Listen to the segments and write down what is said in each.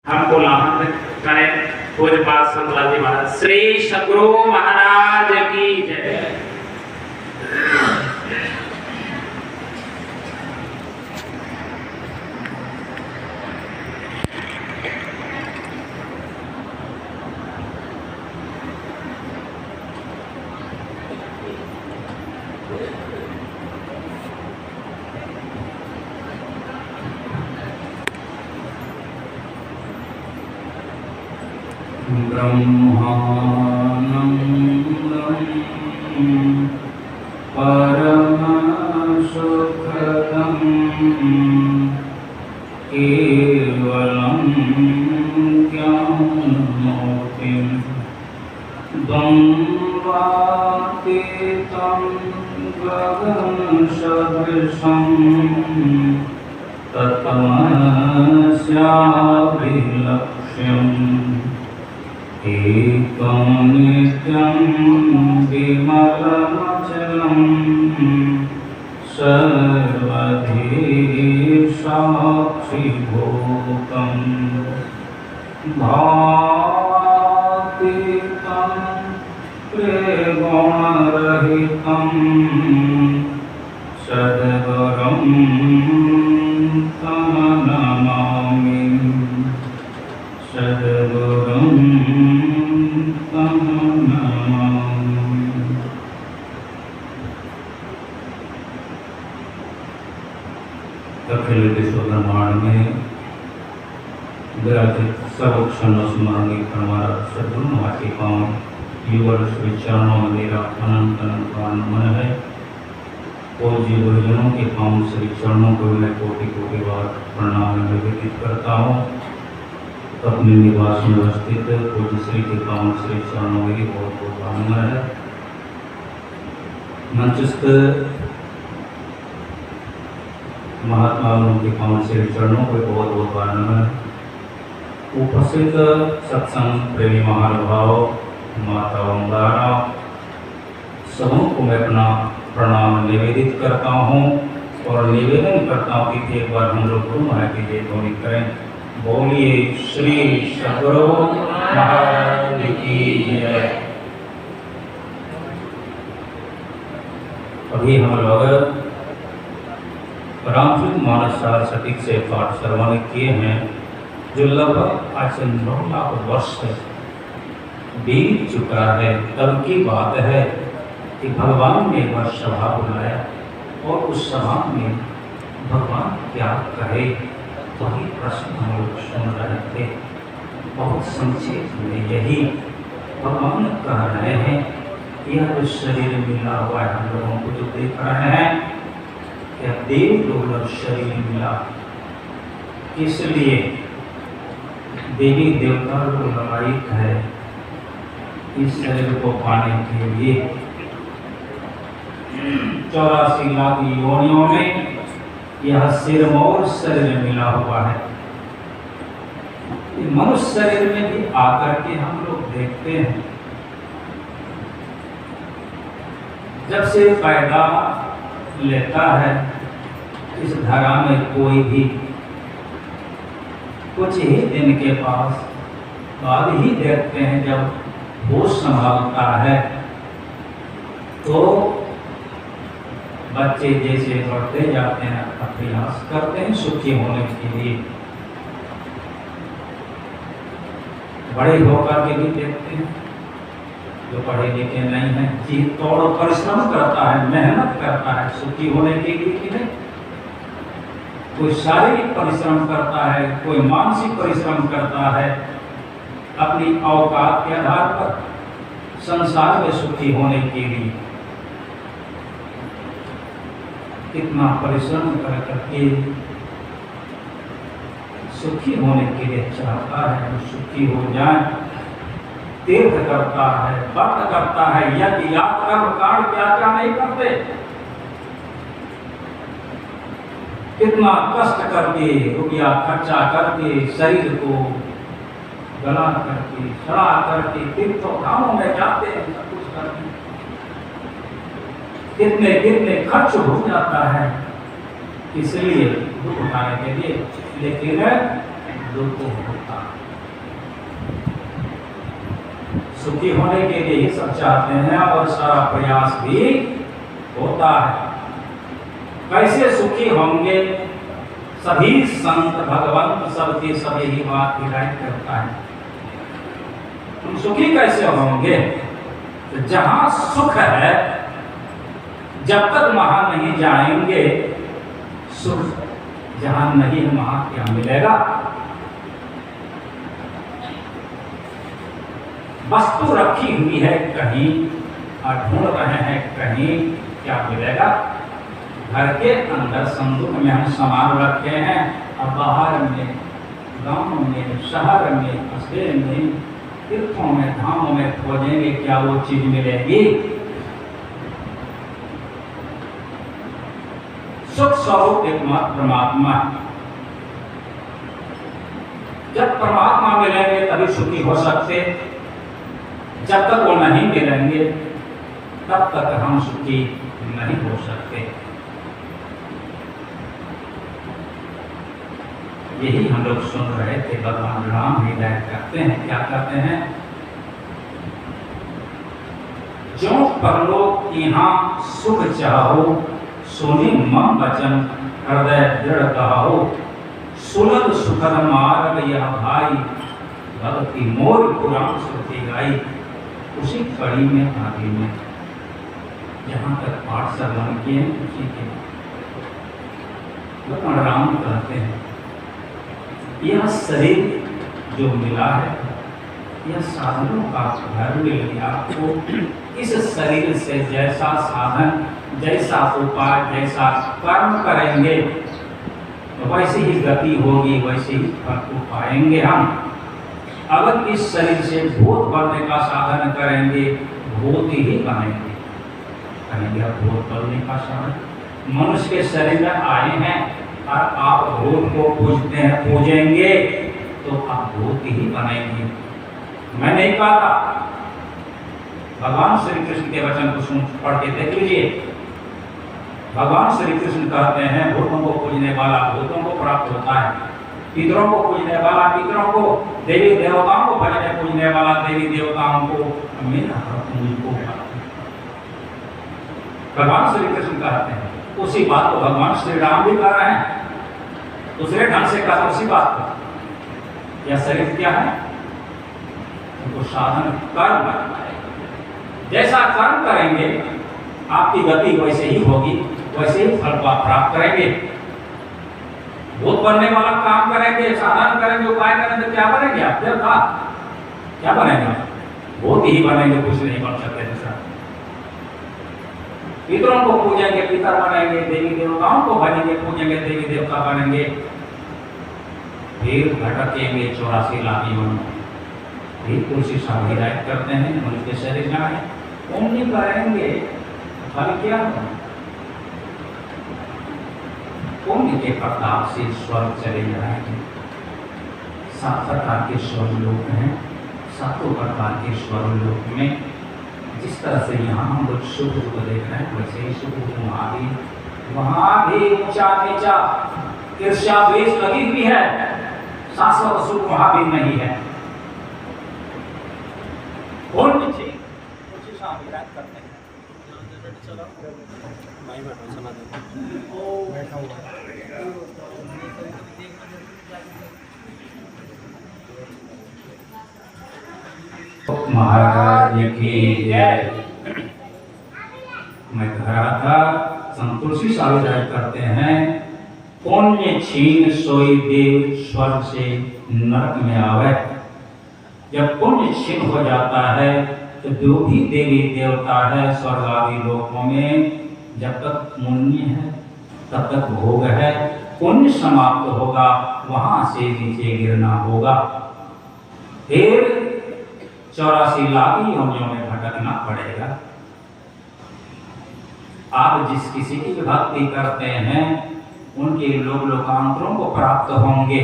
हमको लाभ करें। पूज्यपाद संतलाल जी महाराज, श्री सद्गुरु महाराज की जय। ब्रह्मानंदं परमसुखदं केवलं ज्ञानमूर्तिं द्वन्द्वातीतं गगनसदृशं तत्त्वमस्याभिलक्ष्यम् एकं नित्यं विमलमचलं सर्वधी साक्षिभूतं भावातीतं त्रिगुणरहितं सद्गुरुं तं नमामि। सद्गुरुं तं नमामि। अखिल विश्व ब्रह्मांड में विराजित सर्वक्षण स्मरणीय हमारा सद्गुरु महाराज के पावन युगल श्री चरणों में मेरा अनंत अनंत मन है। पूज्य गुरुजनों के पावन श्री चरणों को मैं कोटि कोटि बार प्रणाम निवेदित करता हूँ। अपने निवास में स्थित पूज्य श्री के पावन श्री चरणों में बहुत बहुत वंदना है। मंचस्थ महात्मा के पावन श्री चरणों को बहुत बहुत वंदना है। उपस्थित सत्संग प्रेमी महानुभाव, माता वंदना, सबों को मैं अपना प्रणाम निवेदित करता हूँ और निवेदन करता हूँ कि एक बार हम लोग गुरु महाराज की जय ध्वनि करें। बोलिए श्री सद्गुरु महाराज की जय। अभी हम लोग रामचरित मानस सार सटीक से पाठ श्रवण किए हैं, जो लगभग आज से 9 लाख वर्ष बीत चुका है। तब की बात है कि भगवान ने वह सभा बुलाया और उस सभा में भगवान क्या कहे, वही प्रश्न हम लोग सुन रहे थे। बहुत संक्षेप में यही भगवान कह रहे हैं, यह जो शरीर मिला हुआ है हम लोगों को जो देख रहे हैं, यह देव दुर्लभ शरीर मिला। इसलिए देवी देवता को ललायित है इस शरीर को पाने के लिए। 84 लाख योनियों में यह सिरमौर शरीर मिला हुआ है। मनुष्य शरीर में भी आकर के हम लोग देखते हैं, जब से पैदा लेता है इस धरा में कोई भी कुछ ही दिन के बाद ही देखते हैं, जब होश संभालता है तो बच्चे जैसे बढ़ते जाते हैं प्रयास करते हैं सुखी होने के लिए। बड़े होकर के भी देखते हैं जो पढ़े लिखे नहीं हैं, जी तोड़ परिश्रम करता है, मेहनत करता है सुखी होने के लिए कि नहीं। कोई शारीरिक परिश्रम करता है, कोई मानसिक परिश्रम करता है, अपनी औकात के आधार पर संसार में सुखी होने के लिए कितना परिश्रम करके सुखी होने के लिए चाहता है, वो सुखी हो जाए। तीर्थ करता है, व्रत करता है, यज्ञ याग कर्म कांड क्या नहीं करते। कितना कष्ट करके रुपया खर्चा करके शरीर को गला करके सड़ा करके तीर्थों धामों में जाते हैं, सब कुछ करके कितने कितने खर्च हो जाता है इसलिए दुख उठाने के लिए, लेकिन दुख होता है। सुखी होने के लिए ही सब चाहते हैं और सारा प्रयास भी होता है। कैसे सुखी होंगे? सभी संत भगवंत सबके सब यही बात हिदायत करता है। हम सुखी कैसे होंगे? तो जहां सुख है, जब तक वहां नहीं जाएंगे, सुख जहां नहीं है वहां क्या मिलेगा? वस्तु रखी हुई है कहीं और ढूंढ रहे हैं कहीं, क्या मिलेगा? घर के अंदर संदूक में हम सामान रखे हैं और बाहर में, गांव में, शहर में, कस्बे में, तीर्थों में, धामों में खोजेंगे, क्या वो चीज मिलेगी? सुख स्वरूप एकमात्र परमात्मा है। जब परमात्मा मिलेंगे तभी सुखी हो सकते, जब तक वो नहीं मिलेंगे तब तक हम सुखी नहीं हो सकते। यही हम लोग सुन रहे थे। भगवान राम हिदायत करते हैं, क्या कहते हैं? जो परलोक यहाँ सुख चाहो, सुनी मम वचन हृदय दृढ़ कहो। सुनत सुखद मार्ग यह भाई, भक्ति मोर पुराण श्रुति गाई। उसी कड़ी में आगे में जहाँ तक पाठ श्रवण किए उसी के भगवान राम कहते हैं, यह शरीर जो मिला है, यह साधनों का घर मिल गया आपको। इस शरीर से जैसा साधन, जैसा उपाय, जैसा कर्म करेंगे तो वैसी ही गति होगी, वैसे ही फल को पाएंगे हम। अगर इस शरीर से भूत बनने का साधन करेंगे, भूत ही बनेंगे। कहेंगे अब भूत बनने का साधन, मनुष्य के शरीर में आए हैं और आप भूत को पूजते हैं, पूजेंगे तो आप भूत ही बनेंगे। मैं नहीं कहता, भगवान श्री कृष्ण के वचन को सुन पढ़ के देख लीजिए। भगवान श्री कृष्ण कहते हैं, भूतों को पूजने वाला भूतों को प्राप्त होता है, पितरों को पूजने वाला पितरों को, देवी देवताओं को भजने पूजने वाला देवी देवताओं को, मेरा मुझको। भगवान श्री कृष्ण कहते हैं, उसी बात को भगवान श्री राम भी कर रहे हैं, दूसरे ढंग से कहते उसी बात को। यह शरीर क्या है? उनको साधन कर्म, जैसा कर्म करेंगे आपकी गति वैसे ही होगी, वैसे ही फल प्राप्त करेंगे। भूत बनने वाला काम करेंगे, साधन करेंगे, उपाय करेंगे, क्या बनेंगे आप? देवता क्या बनेंगे? भूत ही बनेंगे, कुछ नहीं बन सकते दूसरा। पितरों को पूजेंगे, पितर बनेंगे, देवी देवताओं को भजेंगे, पूजेंगे, देवी देवता बनेंगे। फिर भटकेंगे 84 लाख जीवन में। फिर तुलसी साहब हिदायत करते हैं, मनुष्य के शरीर में आए, पुण्य करेंगे, फल क्या होगा? पुण्य के प्रताप से स्वर्ग चले जाएंगे। 7 प्रकार के स्वर्ग लोक हैं, 7 प्रकार के स्वर्ग लोक में जिस तरह से यहाँ हम लोग सुख को देख रहे हैं, वैसे ही सुख वहाँ भी ऊंचा नीचा ईर्ष्या द्वेष लगी हुई है। शाश्वत सुख वहाँ भी नहीं है। पुण्य ठीक उसी से हिदायत करते हैं। महाराज की जय। मैं कह रहा था, संतोषी साविधाई करते हैं, पुण्य छीन सोई देव स्वर्ग से नरक में आवे। जब पुण्य छीन हो जाता है तो जो भी देवी देवता है स्वर्ग आदि लोकों में, जब तक पुण्य है तब तक भोग है। पुण्य समाप्त होगा, वहां से नीचे गिरना होगा, फिर 84 लाख योनियों में भटकना पड़ेगा। आप जिस किसी की भक्ति करते हैं उनके लोक लोकांतरों को प्राप्त होंगे।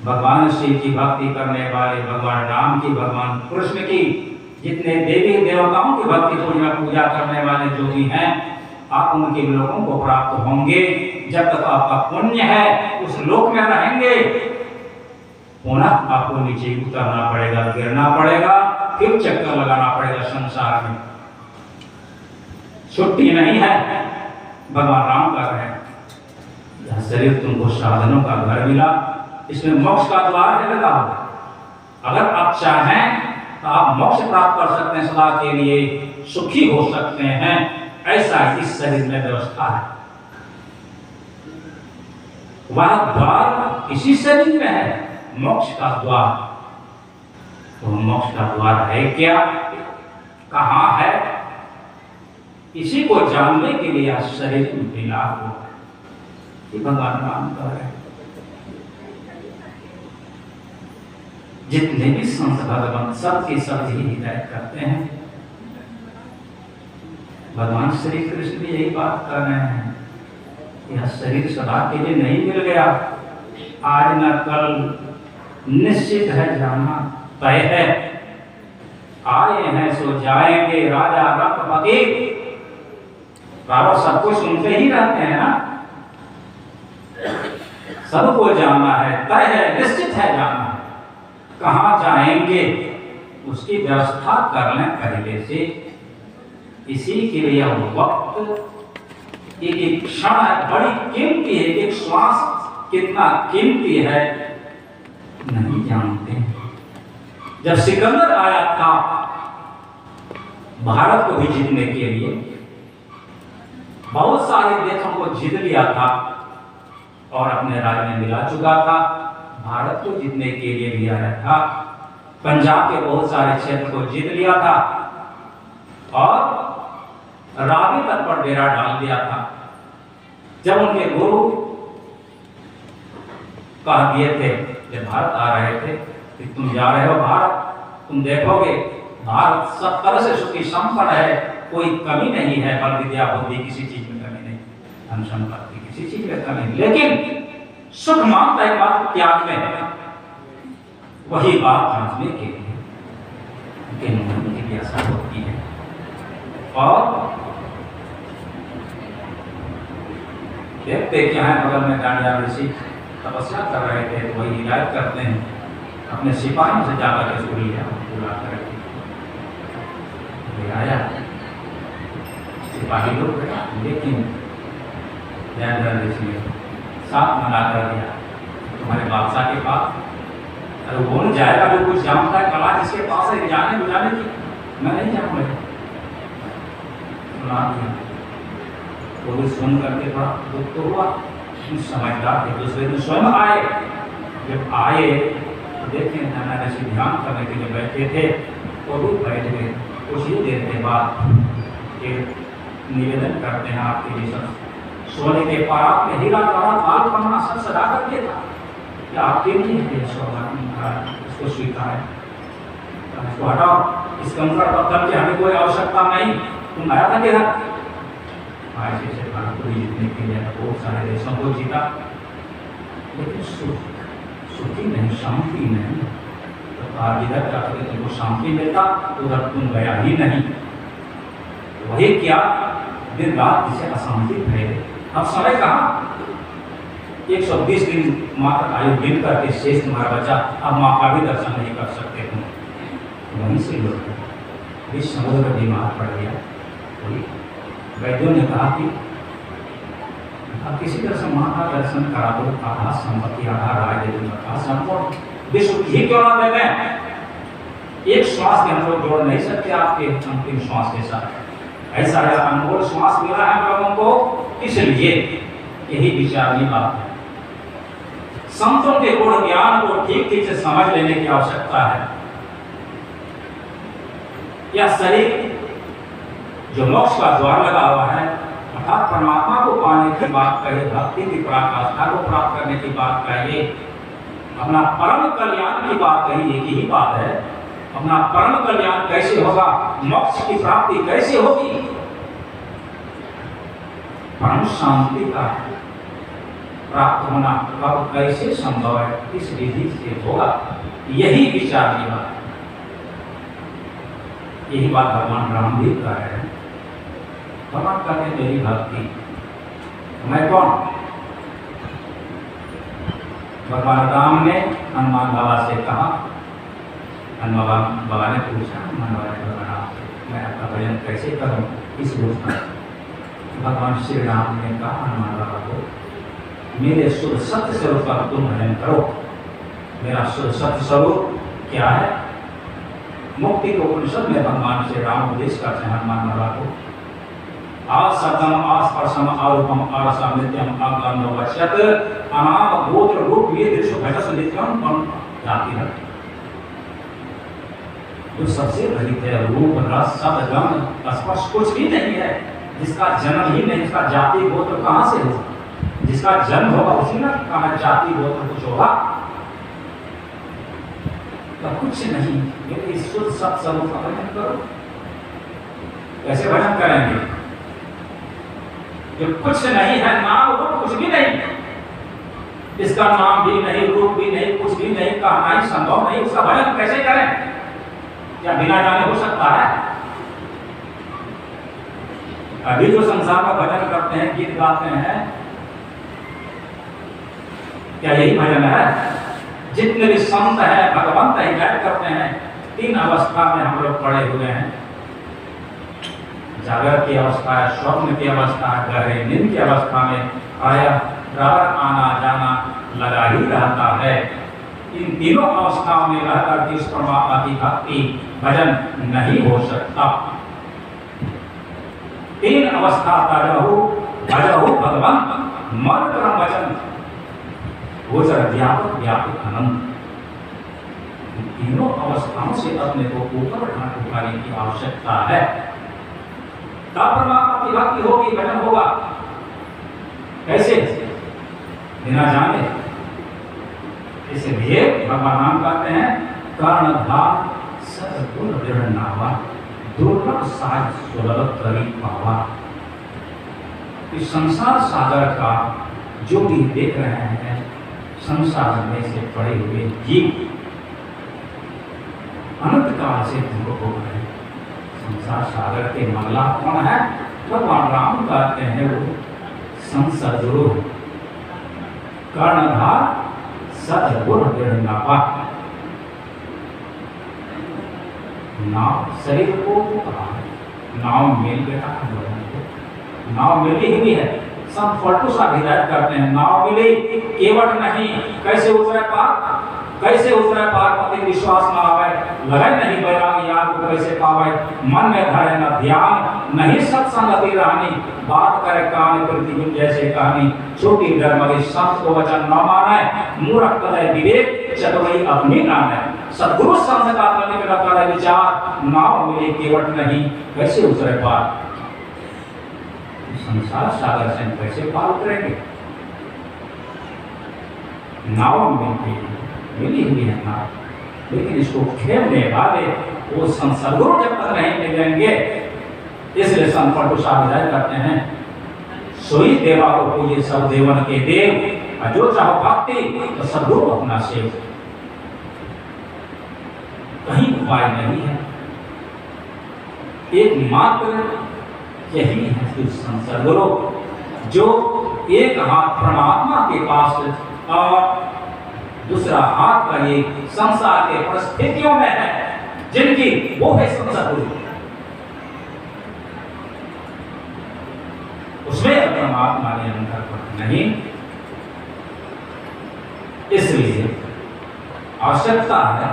भगवान शिव की भक्ति करने वाले, भगवान राम की, भगवान कृष्ण की, जितने देवी देवताओं की भक्ति पूजा करने वाले जो भी हैं, आप उनके लोगों को प्राप्त होंगे। जब तक आपका पुण्य है उस लोक में रहेंगे, पुनः आपको नीचे उतरना पड़ेगा, गिरना पड़ेगा, फिर चक्कर लगाना पड़ेगा संसार में। छुट्टी नहीं है। भगवान राम कर रहे हैं, यह शरीर तुमको साधनों का घर मिला, इसमें मोक्ष का द्वार है लगा हुआ। अगर आप चाहें तो आप मोक्ष प्राप्त कर सकते हैं, सदा के लिए सुखी हो सकते हैं। ऐसा इस शरीर में व्यवस्था है। वह द्वार इसी शरीर में है, मोक्ष का द्वार। तो मोक्ष का द्वार है क्या, कहाँ है, इसी को जानने के लिए आज शरीर में मिला हुआ कि भगवान राम कह रहे हैं। जितने भी संत भगवान सबकी सब ही हिदायत करते हैं। भगवान श्री कृष्ण भी यही बात कर रहे हैं, यह शरीर सदा के लिए नहीं मिल गया, आज न कल निश्चित है जाना तय है। आए हैं सो जाएंगे, राजा रथपति। बाबा सब कुछ सुनते ही रहते हैं ना, सबको जाना है, तय है, निश्चित है जाना। कहाँ जाएंगे उसकी व्यवस्था कर लें पहले से। इसी के लिए वक्त एक क्षण है, बड़ी कीमती है। एक श्वास कितना कीमती है नहीं जानते। जब सिकंदर आया था भारत को भी जीतने के लिए, बहुत सारे देशों को जीत लिया था और अपने राज्य में मिला चुका था। भारत को जीतने के लिए भी आया था, पंजाब के बहुत सारे क्षेत्र को जीत लिया था और रावी तक पर डेरा डाल दिया था। जब उनके गुरु कह दिए थे, जब भारत आ रहे थे कि तुम जा रहे हो भारत, तुम देखोगे भारत सब तरह से सुखी संपन्न है, कोई कमी नहीं है, बल विद्या बुद्धि किसी चीज में कमी नहीं, धन संपत्ति किसी चीज में कमी नहीं, लेकिन सुख मांगता है बात त्याग में। वही बात समझने के लिए उनके मन की ऐसा होती है। और देखते क्या है, बगल में डांडिया ऋषि तपस्या कर रहे थे, तो वही हिदायत करते हैं अपने सिपाहियों से जाकर के सुन लिया, पूरा करके आया सिपाही लोग गया, लेकिन डांडिया ऋषि ने साथ मना कर दिया तुम्हारे बादशाह के पास। अरे वो नहीं जाएगा जो कुछ जानता है, कला जिसके पास है जाने बुझाने की, मैं नहीं जाऊंगा। सुना दिया, वो भी सुन करके थोड़ा दुख तो हुआ, समझदार थे। दूसरे दिन स्वयं आए, जब आए तो देखें नाना ऋषि ध्यान करने के लिए बैठे थे, वो भी बैठ गए। कुछ ही देर के बाद निवेदन करते हैं आपके लिए सब सोने के पारात में हीरा जवाहरात लाल पन्ना सब सजा कर दिया था कि आपके लिए है इसको स्वीकार है, इसको हटाओ, इस कंकड़ पत्थर की हमें कोई आवश्यकता नहीं। तुम आया था किधर? ऐसे से भारत को जीतने के लिए बहुत सारे देशों को जीता, लेकिन सुखी नहीं, शांति नहीं। तो आज इधर जाकर तुमको शांति मिलता, उधर तुम गया ही नहीं। वही क्या दिन रात जिसे अशांति फैले। अब समय कहाँ, 120 दिन मात्र आयु गिन करके शेष तुम्हारा बचा, अब माँ का भी दर्शन नहीं कर सकते तुम। वहीं से लोग इस समुद्र में बीमार पड़ गया। वही वैद्यों ने कहा कि अब किसी तरह से माँ का दर्शन करा दो, आधा संपत्ति आधा राय दे दूंगा, संपूर्ण विश्व ही क्यों ना दे दें। एक श्वास के हम लोग जोड़ नहीं सकते आपके अंतिम श्वास के साथ। ऐसा अनमोल श्वास मिला है लोगों को, इसलिए यही विचारनी बात है। संतों के गुण ज्ञान को ठीक ठीक से समझ लेने की आवश्यकता है। यह शरीर जो मोक्ष का द्वार लगा हुआ है, अर्थात परमात्मा को पाने की बात कहे, भक्ति की पराकाष्ठा को प्राप्त करने की बात कहे, अपना परम कल्याण की बात कही, एक ही बात है। अपना परम कल्याण कैसे होगा, मोक्ष की प्राप्ति कैसे होगी, परम शांति का प्राप्त होना कब कैसे संभव है, किस विधि से होगा, यही विचार की बात है। यही बात भगवान राम भी कर रहे हैं। भगवान कहते हैं मेरी भक्ति, मैं कौन, भगवान राम ने हनुमान बाबा से कहा, हनुमान बाबा ने पूछा हनुमान बाबा ने भगवान से, मैं आपका भजन कैसे करूं, किस रूप में? भगवान श्री राम ने कहा हनुमान बाबा को, मेरे शुद्ध सत्य स्वरूप का तुम भजन करो। मेरा शुद्ध सत्य स्वरूप क्या है? मुक्ति को उपनिषद में भगवान श्री राम उपदेश करते हैं हनुमान बाबा को, आसतम आस्पर्शम आरूपम आसामित्यम अगन्धवश्यत अनाम गोत्र रूप ये दृश्य भजस नित्यम कम जाति है। तो सबसे रहित है, रूप रस शब्द गंध स्पर्श कुछ भी नहीं है, जिसका जन्म ही नहीं, जिसका जाति गोत्र कहाँ से होगा? जिसका जन्म होगा उसी ना कहा जाति गोत्र कुछ होगा, तो कुछ नहीं। ये शुद्ध सत्य स्वरूप का भजन करो। कैसे भजन करेंगे? जो कुछ नहीं है, नाम रूप कुछ भी नहीं, इसका नाम भी नहीं, रूप भी नहीं, कुछ भी नहीं, कहना ही संभव नहीं, उसका भजन कैसे करें? क्या बिना जाने हो सकता है? अभी जो संसार का भजन करते हैं, गीत गाते हैं, क्या यही भजन है? जितने भी संत हैं भगवंत हिदायत करते हैं, तीन अवस्था में हम लोग पड़े हुए हैं। जागृत की अवस्था है, स्वप्न की अवस्था है, गहरे नींद की अवस्था में आया आना जाना लगा ही रहता है। इन तीनों अवस्थाओं में रहकर जिस परमात्मा की भक्ति भजन नहीं हो सकता। तीन अवस्था भजहु भगवंत मन क्रम वचन गोचर व्यापक व्यापक अनंत। तीनों अवस्थाओं से अपने को ऊपर उठाने की आवश्यकता है, तब परमात्मा की भक्ति होगी, भजन होगा। कैसे? बिना जाने। इसलिए भगवान नाम कहते हैं कर्णधार सद्गुण दृढ़ नावा दुर्लभ साज सुलभ करी पावा। इस संसार सागर का जो भी देख रहे हैं, संसार में से पड़े हुए जीव अनंत काल से ध्रुव हो गए। संसार सागर के मंगला कौन है? भगवान राम कहते हैं वो संसर्जो कर्णधार सद्गुण दृढ़ नावा। नाव शरीर को कहा है, नाव मिल गया हम लोगों को, नाव मिली ही है। सब फटू सा हिदायत करते हैं, नाव मिली केवट नहीं, कैसे उतरे पार? कैसे उतरे पार? पति विश्वास न आवे, लगे नहीं बैराग याद को कैसे पावे, मन में धरे न ध्यान, नहीं सत्संगति रहनी, बात करे कान प्रतिबिंब जैसे कहानी, छोटी डरमगी संत को वचन न माने, मूर्ख करे विवेक चतुराई अपनी नामे, सद्गुरु संत का तनिक न करे विचार, नाव मिली केवट नहीं, कैसे उतरे पार? संसार सागर से कैसे पार उतरेंगे? नाव मिली हुई है नाव, लेकिन इसको खेलने वाले वो संसर्गुरु जब तक नहीं मिलेंगे, इसलिए संत हिदायत करते हैं सोई देवा को पूजे सब देवन के देव, और जो चाहो भक्ति तो सद्गुरु अपना सेव। कहीं उपाय नहीं है, एकमात्र यही है कि संसर्गुरु जो एक हाथ परमात्मा के पास और दूसरा हाथ का ये संसार के परिस्थितियों में है, जिनकी वो है संसर्गुरु। उसमें परमात्मा ने अंतर नहीं, इसलिए आवश्यकता है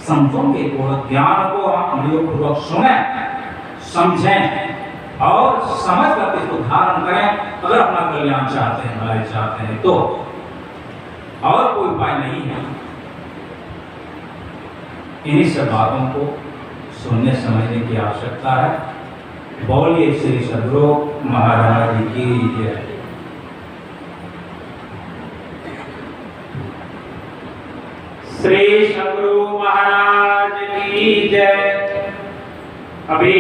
संतों के ज्ञान को हम पूर्वक सुने, समझें और समझ कर इसको धारण करें। अगर अपना कल्याण चाहते हैं, भलाई चाहते हैं, तो और कोई उपाय नहीं है। इन्हीं सब बातों को सुनने समझने की आवश्यकता है। बोलिए श्री सद्गुरु महाराज की जय। श्री सद्गुरु महाराज की जय। अभी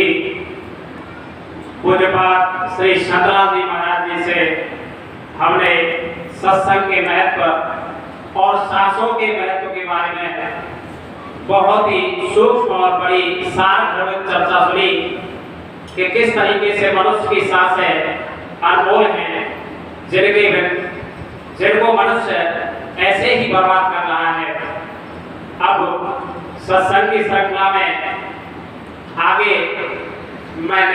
पूज्यपाद श्री शंकरानंद जी महाराज जी से हमने सत्संग के महत्व और सांसों के महत्व के बारे में बहुत ही सूक्ष्म और बड़ी सारभूत चर्चा सुनी कि किस तरीके से मनुष्य की सांसें अनमोल हैं, जिनको मनुष्य ऐसे ही बर्बाद कर रहा है। अब सत्संग की श्रृंखला में आगे मैं